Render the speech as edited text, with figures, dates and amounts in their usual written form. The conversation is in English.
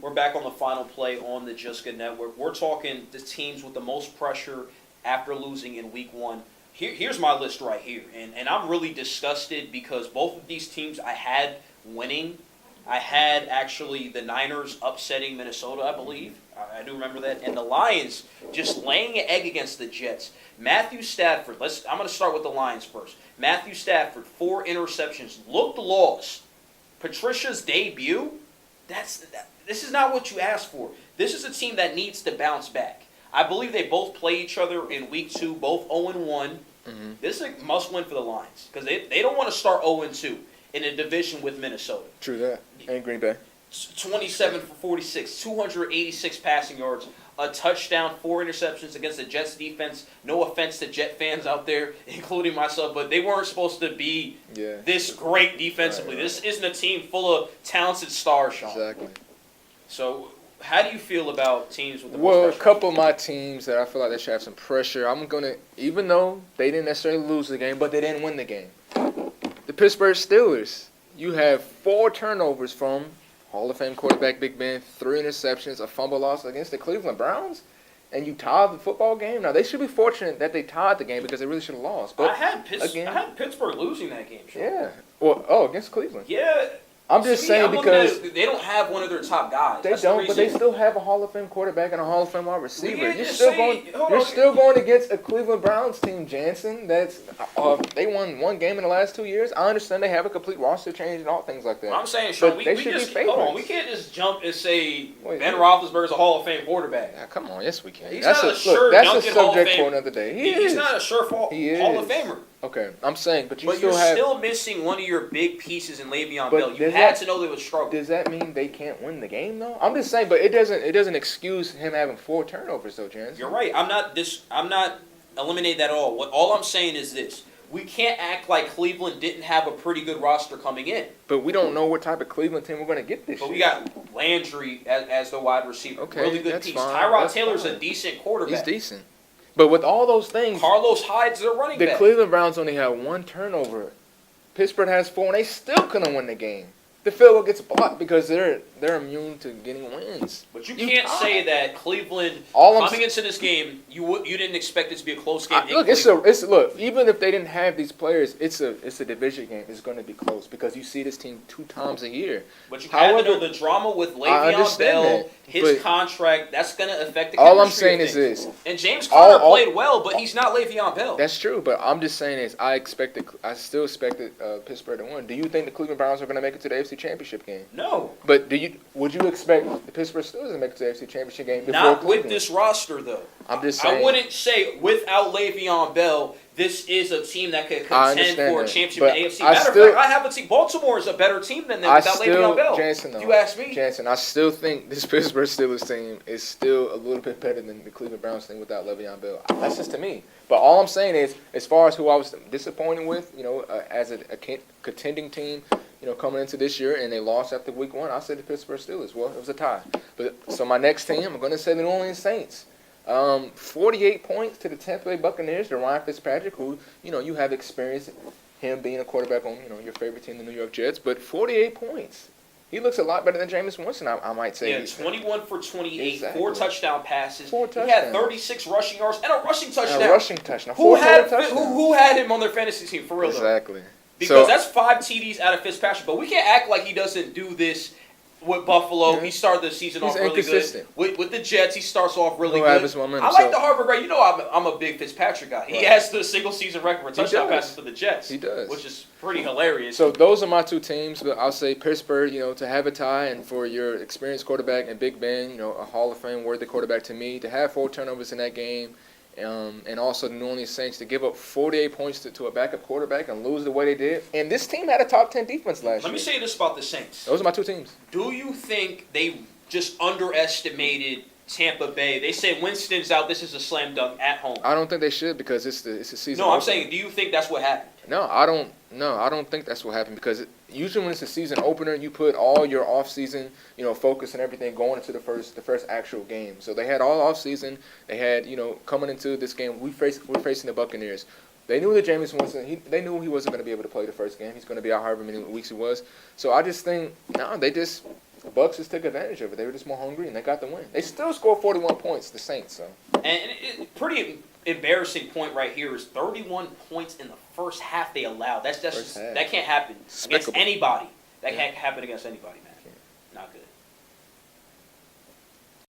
We're back on the final play on the Just Good Network. We're talking the teams with the most pressure after losing in week one. Here's my list right here. And I'm really disgusted because both of these teams I had winning. I had actually the Niners upsetting Minnesota, I believe. I do remember that. And the Lions just laying an egg against the Jets. Matthew Stafford, I'm going to start with the Lions first. Matthew Stafford, 4 interceptions, looked lost. Patricia's debut, this is not what you asked for. This is a team that needs to bounce back. I believe they both play each other in week 2, both 0-1. Mm-hmm. This is a must-win for the Lions because they don't want to start 0-2 in a division with Minnesota. True that. And Green Bay. 27 for 46, 286 passing yards, a touchdown, 4 interceptions against the Jets defense. No offense to Jet fans out there, including myself, but they weren't supposed to be this great defensively. Right. This isn't a team full of talented stars, Sean. Exactly. So, how do you feel about teams with the most pressure? Well, a couple of my teams that I feel like they should have some pressure. I'm going to, even though they didn't necessarily lose the game, but they didn't win the game. The Pittsburgh Steelers, you have 4 turnovers from Hall of Fame quarterback Big Ben, 3 interceptions, a fumble loss against the Cleveland Browns, and you tied the football game. Now, they should be fortunate that they tied the game because they really should have lost. But I had Pittsburgh losing that game, Sean. Yeah. Well, against Cleveland. Yeah. I'm just saying because they don't have one of their top guys. They don't, but they still have a Hall of Fame quarterback and a Hall of Fame wide receiver. You're still going against a Cleveland Browns team, Jansen. That's they won 1 game in the last 2 years. I understand they have a complete roster change and all things like that. I'm saying, Sean, we can't just jump and say Ben Roethlisberger's a Hall of Fame quarterback. Yeah, come on, yes we can. That's a subject for another day. He's not a sure Hall of Famer. Okay, I'm saying, but you're still missing one of your big pieces in Le'Veon Bell. You had to know they would struggle. Does that mean they can't win the game though? I'm just saying, but it doesn't excuse him having 4 turnovers though, Chance. You're right. I'm not eliminating that at all. All I'm saying is this. We can't act like Cleveland didn't have a pretty good roster coming in. But we don't know what type of Cleveland team we're going to get this year. But we got Landry as the wide receiver. Okay, really good piece. Fine. Tyrod Taylor's a decent quarterback. He's decent. But with all those things, Carlos Hyde's their running back. The Cleveland Browns only had 1 turnover. Pittsburgh has 4, and they still couldn't win the game. The field goal gets blocked because they're immune to getting wins. But you can't say that Cleveland coming into this game, you didn't expect it to be a close game. Look, even if they didn't have these players, it's a division game. It's going to be close because you see this team 2 times a year. But you have to know the drama with Le'Veon Bell, his contract. That's going to affect the. All I'm saying is this. And James Conner played well, but he's not Le'Veon Bell. That's true, but I'm just saying is I still expected Pittsburgh to win. Do you think the Cleveland Browns are going to make it to the AFC Championship game? No. But would you expect the Pittsburgh Steelers to make it to the AFC Championship game before Not Cleveland? with this roster, though. I'm just saying. I wouldn't say without Le'Veon Bell, this is a team that could contend for a championship in the AFC. Matter of fact, I have a team. Baltimore is a better team than them without Le'Veon Bell. Jansen, you ask me. Jansen, I still think this Pittsburgh Steelers team is still a little bit better than the Cleveland Browns team without Le'Veon Bell. That's just to me. But all I'm saying is, as far as who I was disappointed with, as a contending team, coming into this year, and they lost after week 1, I said the Pittsburgh Steelers. Well, it was a tie. So my next team, I'm going to say the New Orleans Saints. 48 points to the Tampa Bay Buccaneers, to Ryan Fitzpatrick, who, you have experienced him being a quarterback on, your favorite team, the New York Jets. But 48 points. He looks a lot better than Jameis Winston, I might say. Yeah, 21 for 28, exactly. 4 touchdown passes. 4 touchdowns. He had 36 rushing yards and a rushing touchdown. Who had him on their fantasy team, for real, Exactly. Though? Because that's 5 TDs out of Fitzpatrick. But we can't act like he doesn't do this with Buffalo. Yeah. He started the season off really good. With the Jets, he starts off really good. I like the Harvard grade. I'm a big Fitzpatrick guy. He has the single-season record for touchdown passes for the Jets. He does. Which is pretty hilarious. So those are my 2 teams. But I'll say Pittsburgh, to have a tie, and for your experienced quarterback and Big Ben, a Hall of Fame worthy quarterback to me, to have 4 turnovers in that game. And also the New Orleans Saints to give up 48 points to a backup quarterback and lose the way they did. And this team had a top 10 defense last year. Let me say this about the Saints. Those are my 2 teams. Do you think they just underestimated Tampa Bay? They said Winston's out. This is a slam dunk at home. I don't think they should because it's a season. No, I'm saying, do you think that's what happened? No, I don't think that's what happened because usually when it's a season opener, you put all your off-season, focus and everything going into the first actual game. So they had all off-season. They had, coming into this game, we're facing the Buccaneers. They knew that Jameis Winston, they knew he wasn't going to be able to play the first game. He's going to be out however many weeks it was. So I just think, The Bucks just took advantage of it. They were just more hungry, and they got the win. They still scored 41 points, the Saints. So Pretty embarrassing point right here is 31 points in the first half they allowed. That can't happen against Despicable. anybody. That Yeah. can't happen against anybody, man. Not good.